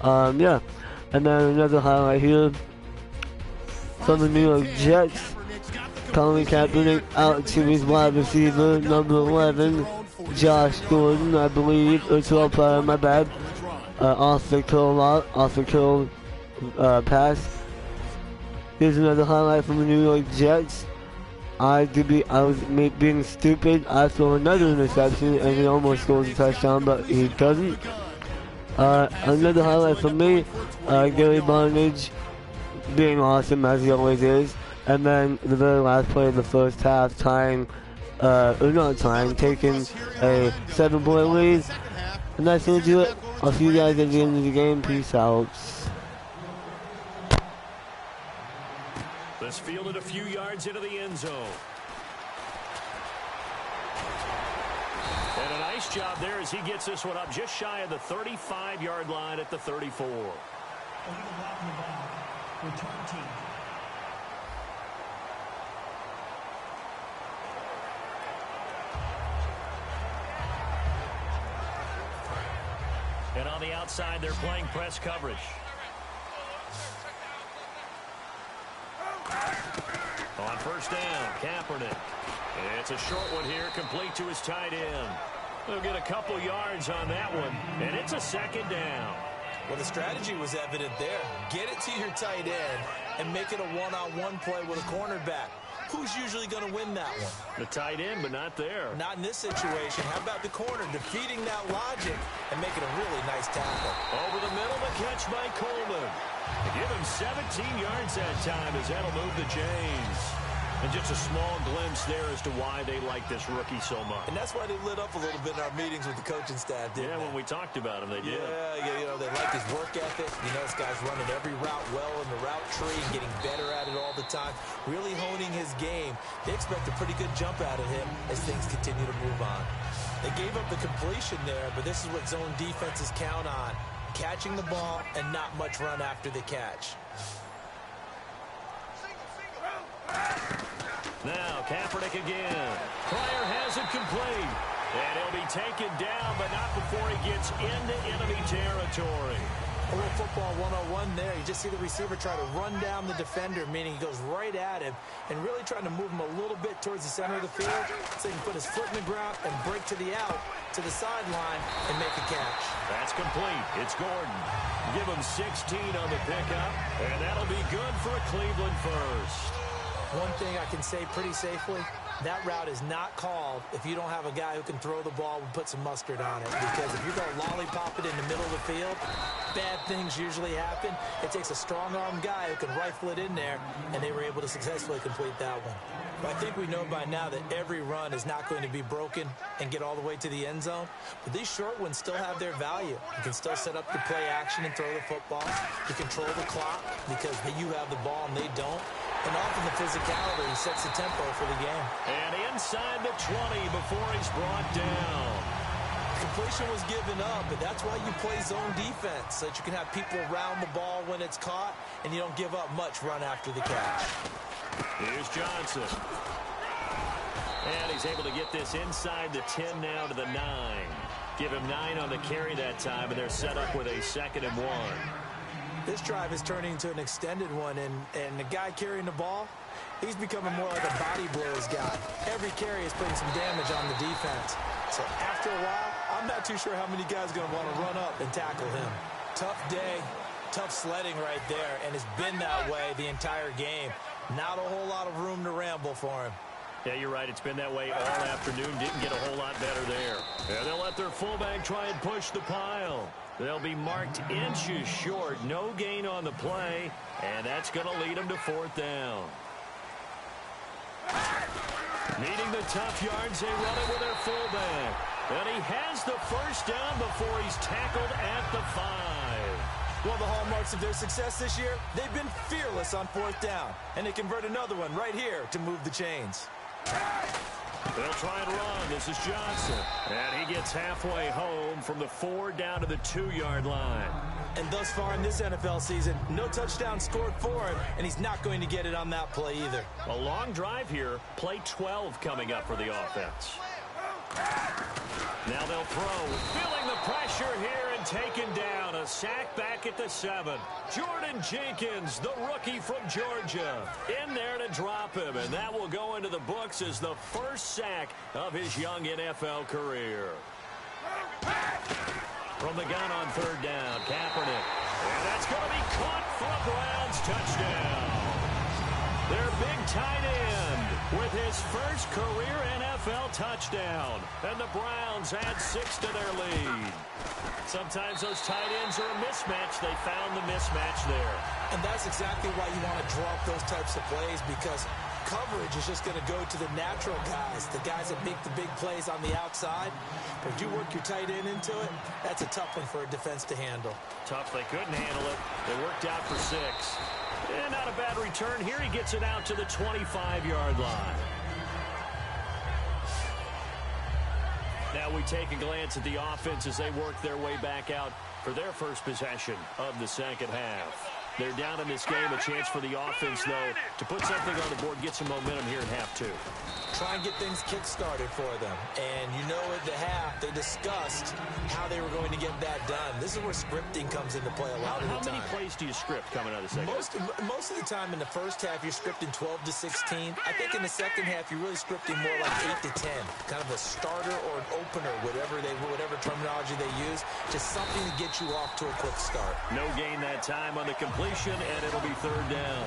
Yeah. And then another highlight here from the New York Jets. Colin Kaepernick out to his wide receiver, number 11, Josh Gordon, I believe. Or 12, my bad. Off the curl pass. Here's another highlight from the New York Jets. I was being stupid. I throw another interception and he almost scores a touchdown, but he doesn't. Another highlight from me, Gary Barnage being awesome as he always is. And then the very last play of the first half, taking a 7-point lead. And that's going to do it. I'll see you guys at the end of the game. Peace out. This fielded a few yards into the end zone. And a nice job there as he gets this one up just shy of the 35-yard line at the 34. Return team. And on the outside, they're playing press coverage. On 1st down, Kaepernick. It's a short one here, complete to his tight end. They'll get a couple yards on that one, and it's a 2nd down. Well, the strategy was evident there. Get it to your tight end and make it a one-on-one play with a cornerback. Who's usually going to win that one? The tight end, but not there. Not in this situation. How about the corner defeating that logic and making a really nice tackle? Over the middle, the catch by Coleman. Give him 17 yards that time as that'll move the chains. And just a small glimpse there as to why they like this rookie so much. And that's why they lit up a little bit in our meetings with the coaching staff, didn't they? When we talked about him, they did. Yeah, they like his work ethic. This guy's running every route well in the route tree and getting better at it all the time. Really honing his game. They expect a pretty good jump out of him as things continue to move on. They gave up the completion there, but this is what zone defenses count on. Catching the ball and not much run after the catch. Now, Kaepernick again. Pryor has it complete. And he'll be taken down, but not before he gets into enemy territory. A little football 101 there. You just see the receiver try to run down the defender, meaning he goes right at him and really trying to move him a little bit towards the center of the field so he can put his foot in the ground and break to the out, to the sideline, and make a catch. That's complete. It's Gordon. Give him 16 on the pickup, and that'll be good for a Cleveland first. One thing I can say pretty safely, that route is not called if you don't have a guy who can throw the ball and put some mustard on it. Because if you're going to lollipop it in the middle of the field, bad things usually happen. It takes a strong-arm guy who can rifle it in there, and they were able to successfully complete that one. But I think we know by now that every run is not going to be broken and get all the way to the end zone. But these short ones still have their value. You can still set up the play action and throw the football. You control the clock because you have the ball and they don't. And often the physicality sets the tempo for the game. And inside the 20 before he's brought down. Completion was given up, but that's why you play zone defense, so that you can have people around the ball when it's caught, and you don't give up much run after the catch. Here's Johnson. And he's able to get this inside the 10 now to the 9. Give him 9 on the carry that time, and they're set up with a 2nd and 1. This drive is turning into an extended one, and the guy carrying the ball, he's becoming more like a body blows guy. Every carry is putting some damage on the defense. So after a while, I'm not too sure how many guys are going to want to run up and tackle him. Tough day, tough sledding right there, and it's been that way the entire game. Not a whole lot of room to ramble for him. Yeah, you're right. It's been that way all afternoon. Didn't get a whole lot better there. And they'll let their fullback try and push the pile. They'll be marked inches short. No gain on the play, and that's going to lead them to 4th down. Needing the tough yards, they run it with their fullback. And he has the 1st down before he's tackled at the 5. One of the hallmarks of their success this year, they've been fearless on 4th down. And they convert another one right here to move the chains. They'll try and run. This is Johnson. And he gets halfway home from the 4 down to the 2-yard line. And thus far in this NFL season, no touchdown scored for him, and he's not going to get it on that play either. A long drive here. Play 12 coming up for the offense. Now they'll throw. Feeling the pressure here and taken down. A sack back at the 7. Jordan Jenkins, the rookie from Georgia, in there to drop him. And that will go into the books as the first sack of his young NFL career. From the gun on 3rd down, Kaepernick. And that's going to be caught for a Browns touchdown. Their big tight end with his first career NFL touchdown. And the Browns add 6 to their lead. Sometimes those tight ends are a mismatch. They found the mismatch there. And that's exactly why you want to draw up those types of plays, because coverage is just going to go to the natural guys, the guys that make the big plays on the outside. But if you work your tight end into it, that's a tough one for a defense to handle. Tough. They couldn't handle it. They worked out for 6. And not a bad return. Here he gets it out to the 25-yard line. Now we take a glance at the offense as they work their way back out for their first possession of the 2nd half. They're down in this game. A chance for the offense, though, to put something on the board, get some momentum here in half 2. Try and get things kick-started for them. And you know at the half, they discussed how they were going to get that done. This is where scripting comes into play a lot of the time. How many plays do you script coming out of the second half? Most of the time in the first half, you're scripting 12 to 16. I think in the second half, you're really scripting more like 8 to 10. Kind of a starter or an opener, whatever terminology they use. Just something to get you off to a quick start. No gain that time on the completion, and it'll be 3rd down.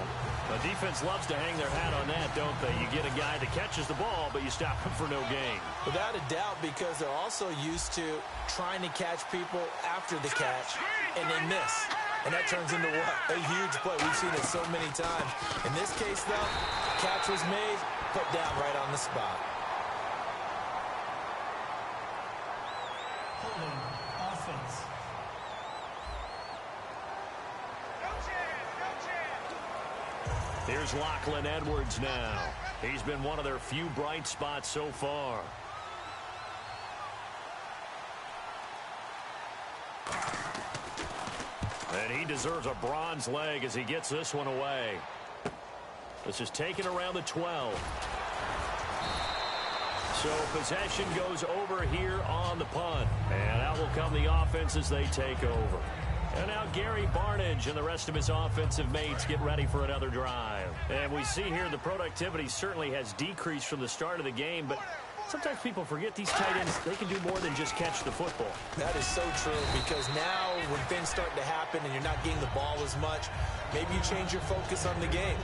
The defense loves to hang their hat on that, don't they? You get a guy that catches the ball, but you stop him for no gain. Without a doubt, because they're also used to trying to catch people after the catch, and they miss. And that turns into what? A huge play. We've seen it so many times. In this case, though, catch was made, put down right on the spot. Holding offense. Here's Lachlan Edwards now. He's been one of their few bright spots so far. And he deserves a bronze leg as he gets this one away. This is taken around the 12. So possession goes over here on the punt. And out will come the offense as they take over. And now Gary Barnidge and the rest of his offensive mates get ready for another drive. And we see here the productivity certainly has decreased from the start of the game, but sometimes people forget these tight ends, they can do more than just catch the football. That is so true, because now when things start to happen and you're not getting the ball as much, maybe you change your focus on the game.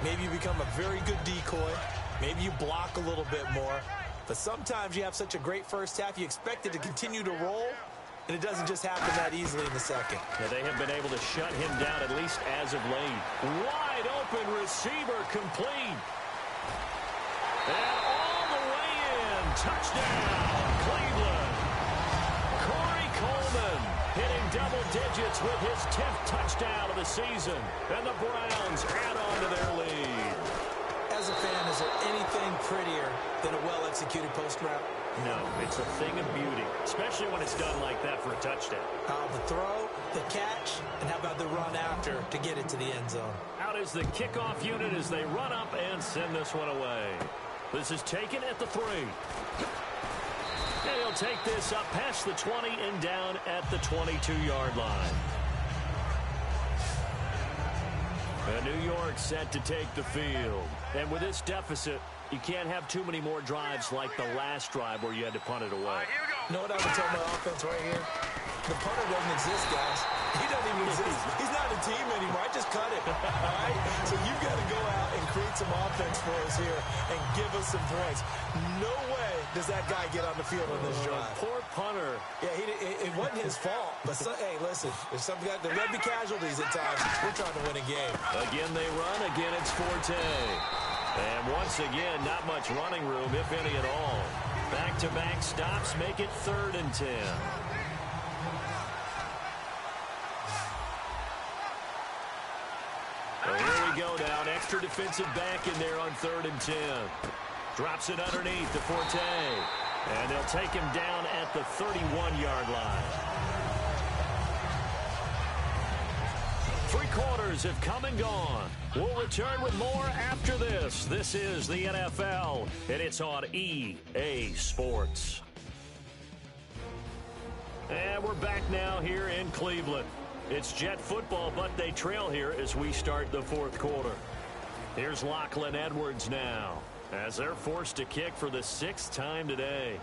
Maybe you become a very good decoy, Maybe you block a little bit more. But sometimes you have such a great first half, you expect it to continue to roll, and it doesn't just happen that easily in the second. Yeah, they have been able to shut him down, at least as of late. Wide open receiver complete. And all the way in. Touchdown, Cleveland. Corey Coleman hitting double digits with his 10th touchdown of the season. And the Browns add on to their lead. As a fan, is there anything prettier than a well-executed post route? No, it's a thing of beauty, especially when it's done like that for a touchdown. The throw, the catch, and how about the run after to get it to the end zone? Out is the kickoff unit as they run up and send this one away. This is taken at the 3. And he'll take this up past the 20 and down at the 22-yard line. And New York set to take the field. And with this deficit, you can't have too many more drives like the last drive where you had to punt it away. You know what I would tell my offense right here? The punter doesn't exist, guys. He doesn't even exist. He's not a team anymore. I just cut it. All right? So you've got to go out and create some offense for us here and give us some points. No way does that guy get on the field on this drive. Poor punter. Yeah, it wasn't his fault. But, hey, listen, there's some guys, there may be casualties at times. We're trying to win a game. Again, they run. Again, it's Forte. And once again, not much running room, if any at all. Back-to-back stops make it 3rd and 10. Well, here we go now. An extra defensive back in there on 3rd and 10. Drops it underneath to Forte. And they'll take him down at the 31-yard line. 3 quarters have come and gone. We'll return with more after this. This is the NFL, and it's on EA Sports. And we're back now here in Cleveland. It's Jet football, but they trail here as we start the 4th quarter. Here's Lachlan Edwards now, as they're forced to kick for the 6th time today.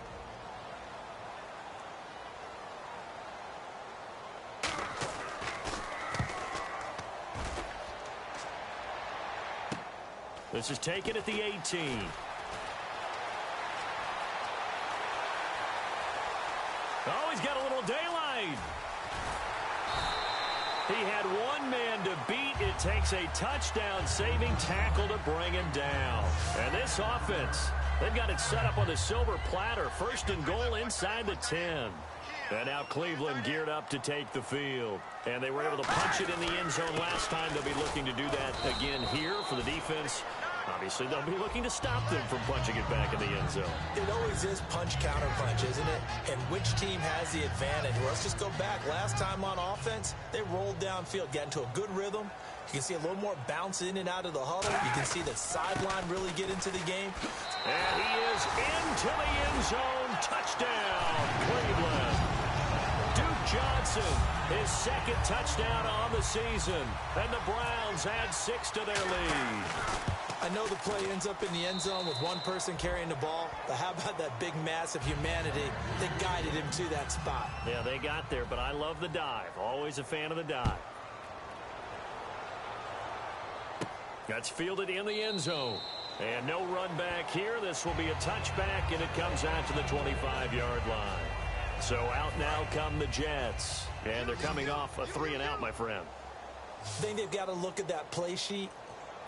This is taken at the 18. Oh, he's got a little daylight. He had one man to beat. It takes a touchdown-saving tackle to bring him down. And this offense, they've got it set up on the silver platter. 1st and goal inside the 10. And now Cleveland geared up to take the field. And they were able to punch it in the end zone last time. They'll be looking to do that again here for the defense. Obviously, they'll be looking to stop them from punching it back in the end zone. It always is punch-counter-punch, isn't it? And which team has the advantage? Well, let's just go back. Last time on offense, they rolled downfield, got into a good rhythm. You can see a little more bounce in and out of the huddle. You can see the sideline really get into the game. And he is into the end zone. Touchdown, Cleveland. Duke Johnson, his 2nd touchdown on the season. And the Browns add 6 to their lead. I know the play ends up in the end zone with one person carrying the ball, but how about that big mass of humanity that guided him to that spot? Yeah, they got there, but I love the dive. Always a fan of the dive. That's fielded in the end zone. And no run back here. This will be a touchback, and it comes out to the 25-yard line. So out now come the Jets. And they're coming off a 3-and-out, my friend. I think they've got to look at that play sheet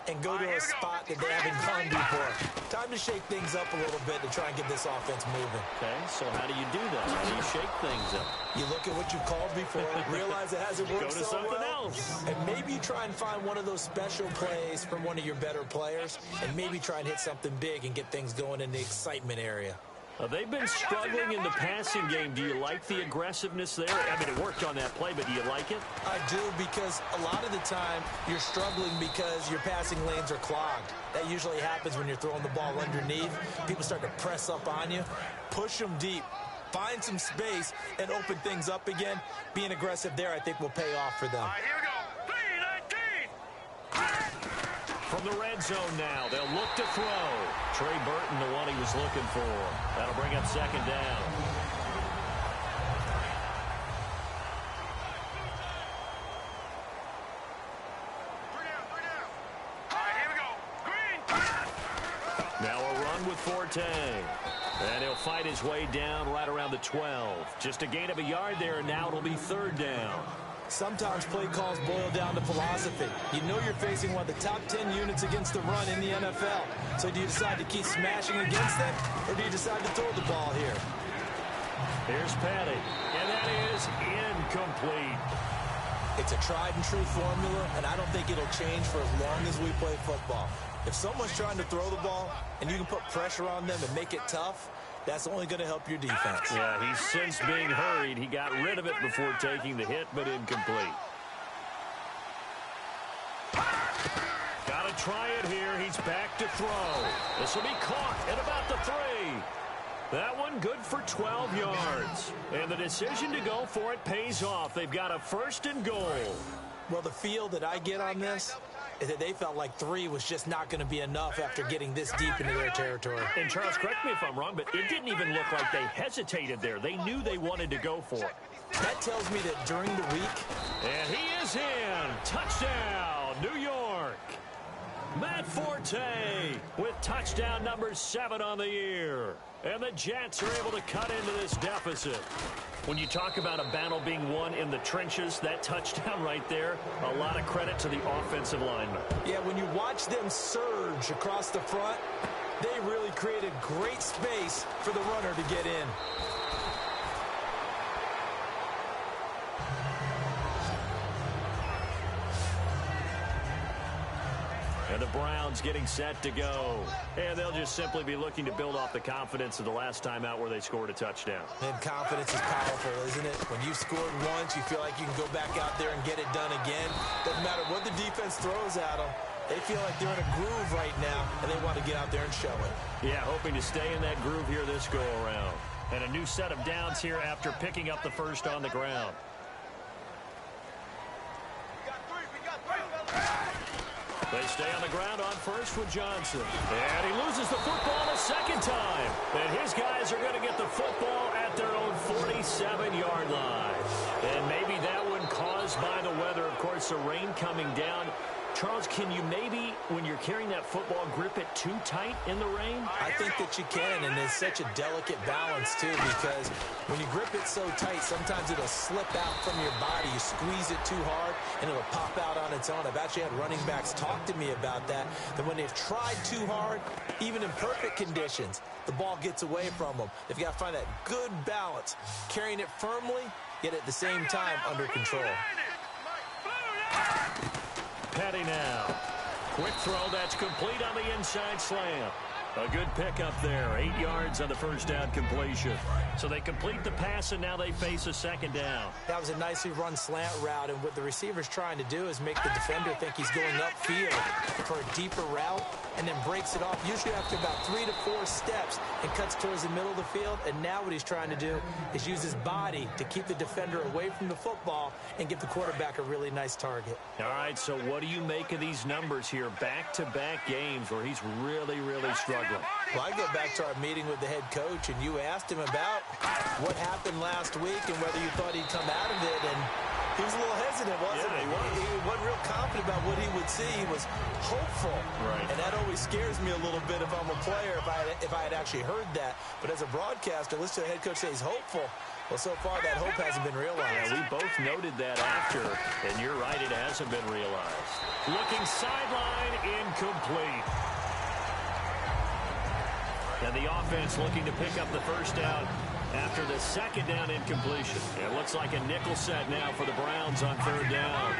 and go to a spot that they haven't gone before. Time to shake things up a little bit to try and get this offense moving. Okay, so how do you do that? How do you shake things up? You look at what you've called before, realize it hasn't worked Go to so something well, else. and maybe try and find one of those special plays from one of your better players, and maybe try and hit something big and get things going in the excitement area. They've been struggling in the passing game. Do you like the aggressiveness there? I mean, it worked on that play, but do you like it? I do, because a lot of the time you're struggling because your passing lanes are clogged. That usually happens when you're throwing the ball underneath. People start to press up on you. Push them deep. Find some space and open things up again. Being aggressive there, I think, will pay off for them. All right, here we go. 3-19. From the red zone now, they'll look to throw. Trey Burton, the one he was looking for. That'll bring up 2nd down. Three down. All right, here we go. Green. Now Forte. And he'll fight his way down right around the 12. Just a gain of a yard there, and now it'll be 3rd down. Sometimes play calls boil down to philosophy. You know you're facing one of the top 10 units against the run in the NFL. So do you decide to keep smashing against them, or do you decide to throw the ball here? Here's Petty, and that is incomplete. It's a tried-and-true formula, and I don't think it'll change for as long as we play football. If someone's trying to throw the ball, and you can put pressure on them and make it tough, that's only going to help your defense. Yeah, he's since being hurried. He got rid of it before taking the hit, but incomplete. Got to try it here. He's back to throw. This will be caught at about the 3. That one good for 12 yards. And the decision to go for it pays off. They've got a 1st and goal. Well, the feel that I get on this is that they felt like 3 was just not going to be enough after getting this deep into their territory. And Charles, correct me if I'm wrong, but it didn't even look like they hesitated there. They knew they wanted to go for it. That tells me that during the week. And he is in. Touchdown, New York. Matt Forte with touchdown number 7 on the year. And the Jets are able to cut into this deficit. When you talk about a battle being won in the trenches, that touchdown right there, a lot of credit to the offensive lineman. Yeah, when you watch them surge across the front, they really created great space for the runner to get in. And the Browns getting set to go. And they'll just simply be looking to build off the confidence of the last time out where they scored a touchdown. And confidence is powerful, isn't it? When you've scored once, you feel like you can go back out there and get it done again. Doesn't matter what the defense throws at them. They feel like they're in a groove right now, and they want to get out there and show it. Yeah, hoping to stay in that groove here this go-around. And a new set of downs here after picking up the 1st on the ground. They stay on the ground on 1st with Johnson. And he loses the football a 2nd time. And his guys are going to get the football at their own 47-yard line. And maybe that one caused by the weather. Of course, the rain coming down. Charles, can you maybe, when you're carrying that football, grip it too tight in the rain? I think that you can, and it's such a delicate balance, too, because when you grip it so tight, sometimes it'll slip out from your body. You squeeze it too hard, and it'll pop out on its own. I've actually had running backs talk to me about that when they've tried too hard, even in perfect conditions, the ball gets away from them. They've got to find that good balance, carrying it firmly, yet at the same time under control. Petty now. Quick throw, that's complete on the inside slant. A good pickup there. 8 yards on the 1st down completion. So they complete the pass, and now they face a 2nd down. That was a nicely run slant route, and what the receiver's trying to do is make the defender think he's going upfield for a deeper route, and then breaks it off, usually after about 3 to 4 steps, and cuts towards the middle of the field. And now what he's trying to do is use his body to keep the defender away from the football and give the quarterback a really nice target. All right, so what do you make of these numbers here? Back-to-back games where he's really, really struggling. Well, I go back to our meeting with the head coach, and you asked him about what happened last week and whether you thought he'd come out of it, and he was a little hesitant, wasn't he? He wasn't real confident about what he would see. He was hopeful, right? And that always scares me a little bit if I'm a player, if I had actually heard that. But as a broadcaster, listen to the head coach say he's hopeful. Well, so far, that hope hasn't been realized. Yeah, we both noted that after, and you're right, it hasn't been realized. Looking sideline, incomplete. And the offense looking to pick up the 1st down after the 2nd down incompletion. It looks like a nickel set now for the Browns on 3rd down.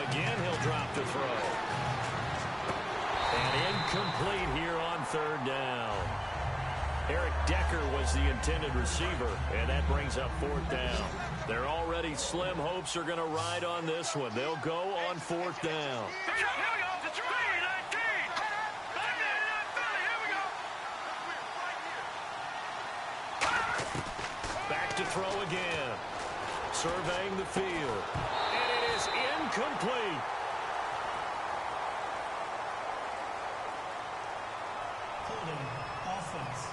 Again, he'll drop to throw. And incomplete here on 3rd down. Eric Decker was the intended receiver, and that brings up 4th down. Their already slim hopes are going to ride on this one. They'll go on 4th down. Back to throw again. Surveying the field. And it is incomplete. Holding offense.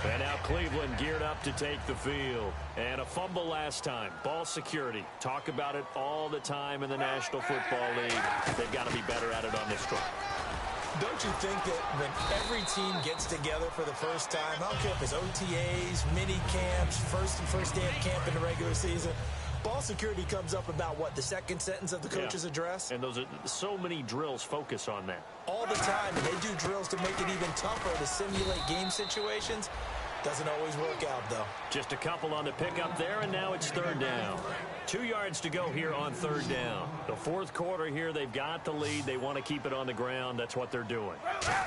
And now Cleveland geared up to take the field. And a fumble last time. Ball security. Talk about it all the time in the National Football League. They've got to be better at it on this drive. Don't you think that when every team gets together for the first time, I don't care if it's OTAs, mini camps, first day of camp in the regular season, ball security comes up about, what, the second sentence of the coach's address? And those are so many drills focus on that. All the time, and they do drills to make it even tougher to simulate game situations. Doesn't always work out, though. Just a couple on the pickup there, and now it's third down. 2 yards to go here on third down. The fourth quarter here, they've got the lead. They want to keep it on the ground. That's what they're doing.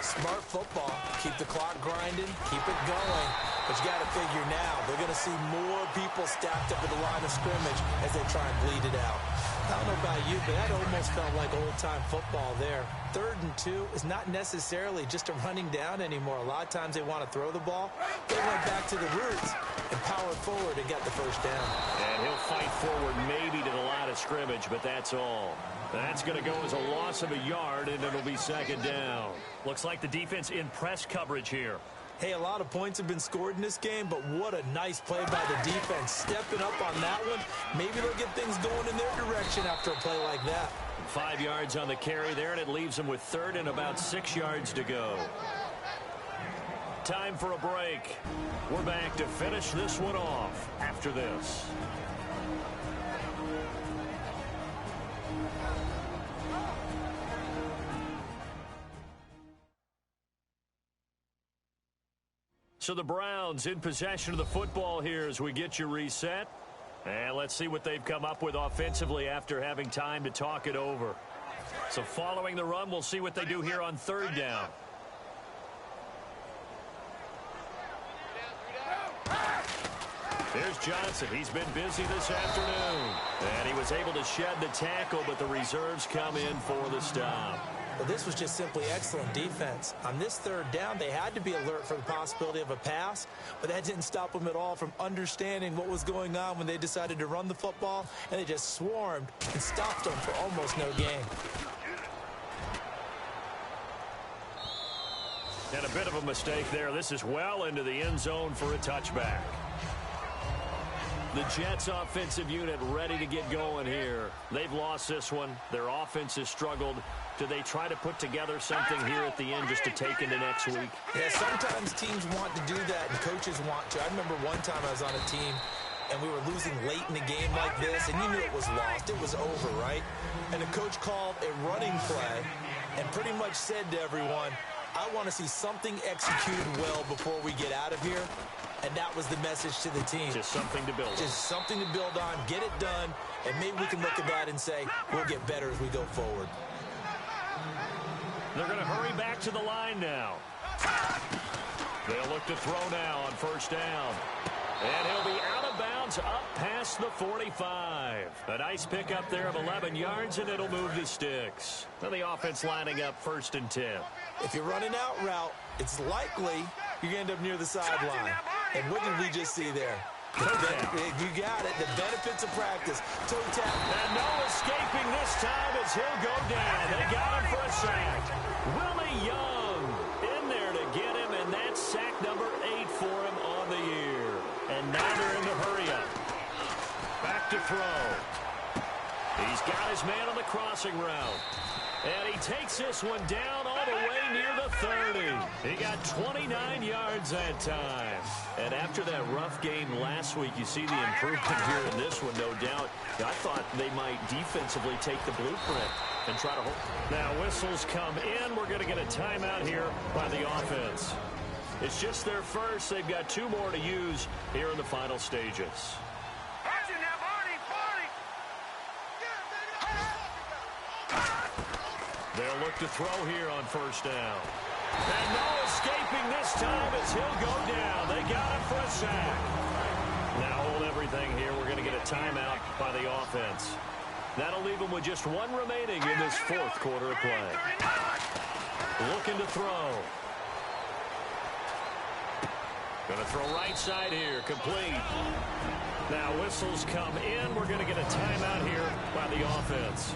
Smart football. Keep the clock grinding. Keep it going. But you got to figure now, they're going to see more people stacked up at the line of scrimmage as they try and bleed it out. I don't know about you, but that almost felt like old-time football there. 3rd and 2 is not necessarily just a running down anymore. A lot of times they want to throw the ball. They went back to the roots and powered forward and got the first down. And he'll fight forward maybe to the line of scrimmage, but that's all. That's going to go as a loss of a yard, and it'll be second down. Looks like the defense in press coverage here. Hey, a lot of points have been scored in this game, but what a nice play by the defense. Stepping up on that one, maybe they'll get things going in their direction after a play like that. 5 yards on the carry there, and it leaves them with third and about 6 yards to go. Time for a break. We're back to finish this one off after this. So the Browns in possession of the football here as we get you reset. And let's see what they've come up with offensively after having time to talk it over. So following the run, we'll see what they do here on third down. Here's Johnson. He's been busy this afternoon. And he was able to shed the tackle, but the reserves come in for the stop. Well, this was just simply excellent defense. On this third down, they had to be alert for the possibility of a pass, but that didn't stop them at all from understanding what was going on when they decided to run the football, and they just swarmed and stopped them for almost no gain. And a bit of a mistake there. This is well into the end zone for a touchback. The Jets offensive unit ready to get going here. They've lost this one. Their offense has struggled. Do they try to put together something here at the end just to take into next week? Yeah, sometimes teams want to do that and coaches want to. I remember one time I was on a team and we were losing late in the game like this, and you knew it was lost. It was over, right? And the coach called a running play and pretty much said to everyone, I want to see something executed well before we get out of here. And that was the message to the team. Just something to build on. Just something to build on, get it done, and maybe we can look at that and say, we'll get better as we go forward. They're going to hurry back to the line now. They'll look to throw now on first down. And he'll be out of bounds up past the 45. A nice pickup there of 11 yards, and it'll move the sticks. And the offense lining up 1st and 10. If you're running out route, it's likely you're going to end up near the sideline. And what did we just see there? You got it. The benefits of practice. Toe tap. And no escaping this time as he'll go down. They got him for a sack. Willie Young in there to get him, and that's sack number 8 for him on the year. And now they're in the hurry up. Back to throw. He's got his man on the crossing route. And he takes this one down all the way near the 30. He got 29 yards that time. And after that rough game last week, you see the improvement here in this one, no doubt. I thought they might defensively take the blueprint and try to hold. Now whistles come in. We're going to get a timeout here by the offense. It's just their first. They've got 2 more to use here in the final stages. They'll look to throw here on first down. And no escaping this time as he'll go down. They got him for a sack. Now hold everything here. We're going to get a timeout by the offense. That'll leave them with just 1 remaining in this 4th quarter of play. Looking to throw. Going to throw right side here. Complete. Now whistles come in. We're going to get a timeout here by the offense.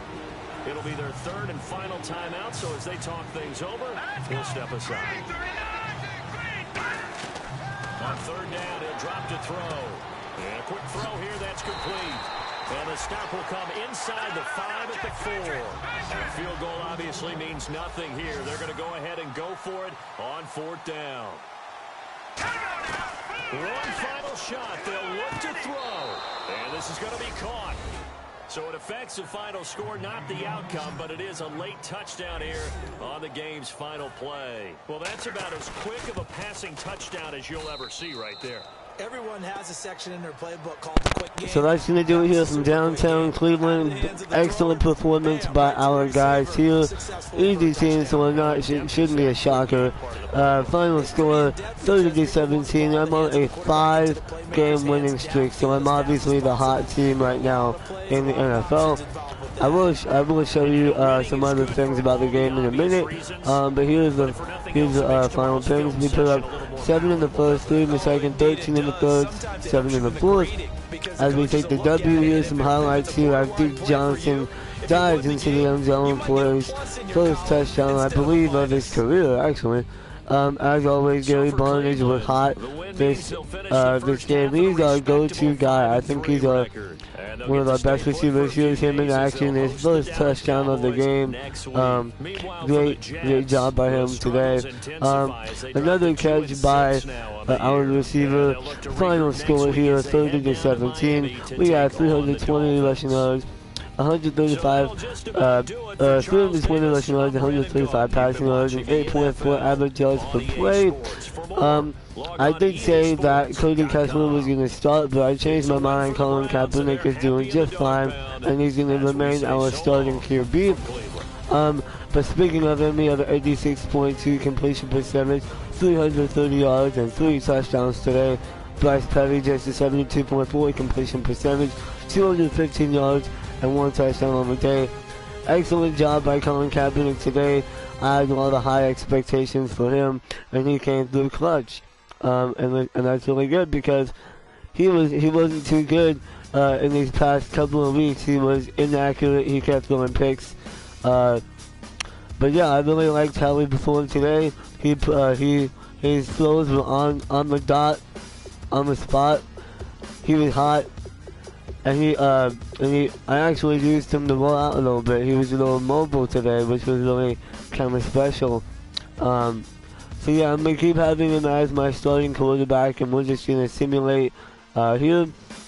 It'll be their 3rd and final timeout, so as they talk things over, we'll step aside. On third down, he'll drop to throw. And a quick throw here, that's complete. And the stop will come inside the 5 at the 4. And a field goal obviously means nothing here. They're going to go ahead and go for it on 4th down. One final shot. They'll look to throw. And this is going to be caught. So it affects the final score, not the outcome, but it is a late touchdown here on the game's final play. Well, that's about as quick of a passing touchdown as you'll ever see right there. Everyone has a section in their playbook called the quick game. So that's going to do it here from downtown Cleveland. Excellent performance by our guys here. Easy team, so I'm not, shouldn't be a shocker. Final score 30-17. I'm on a 5-game winning streak, so I'm obviously the hot team right now in the NFL. I will show you some other things about the game in a minute, but here's the final things. We put up 7 in the first, 3 in the second, 13 in the third, 7 in the fourth. As we take the W, here's some highlights here. As Duke Johnson dives into the end zone for his first touchdown, I believe, of his career, actually. As always, Gary Barnage was hot this game. He's our go-to guy. I think he's one of our best receivers. Here's him in action. His first touchdown of the game. Great job by him today. Another catch by our receiver. Final score here, 30-17. We got 320 rushing yards. 320 rushing yards, 135 passing yards, and 8.4 average yards per play. I did say that Cody Kessler was going to start, but I changed my mind. Colin Kaepernick is doing just fine, and he's going to remain our starting QB. But speaking of him, he had an 86.2 completion percentage, 330 yards, and 3 touchdowns today. Bryce Petty just a 72.4 completion percentage, 215 yards, and 1 touchdown on the day. Excellent job by Colin Kaepernick today. I had a lot of high expectations for him, and he came through clutch. And that's really good because he wasn't too good in these past couple of weeks. He was inaccurate. He kept throwing picks. But yeah, I really liked how he performed today. His throws were on the dot, on the spot. He was hot. And I actually used him to roll out a little bit. He was a little mobile today, which was really kind of special. So yeah, I'm going to keep having him as my starting quarterback, and we're just going to simulate here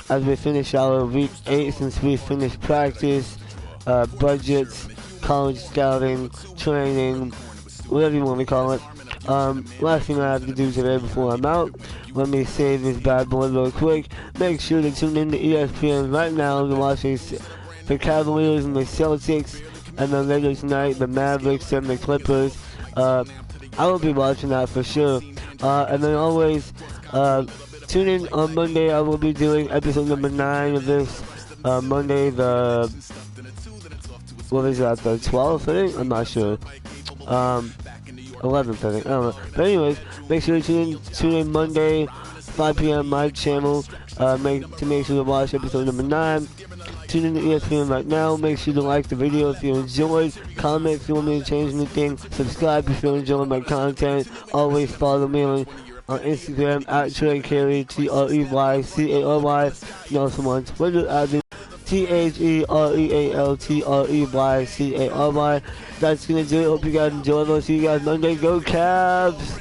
as we finish our week 8, since we finished practice, budgets, college scouting, training, whatever you want to call it. Last thing I have to do today before I'm out, let me save this bad boy real quick. Make sure to tune in to ESPN right now to watch the Cavaliers and the Celtics, and then later tonight the Mavericks and the Clippers. I will be watching that for sure. And then always tune in on Monday. I will be doing episode number 9 of this. Monday the, what is that, the 12th, I think? I'm not sure. 11th, I think. I don't know. But anyways, make sure to tune in Monday, 5 p.m. my channel. Make sure to watch episode number 9. Tune in to ESPN right now. Make sure to like the video if you enjoyed. Comment if you want me to change anything. Subscribe if you enjoy my content. Always follow me on Instagram at Trey Carey, TREYCARY. And also on Twitter at THEREALTREYCARY. That's gonna do it. Hope you guys enjoyed. I'll see you guys Monday. Go Cavs!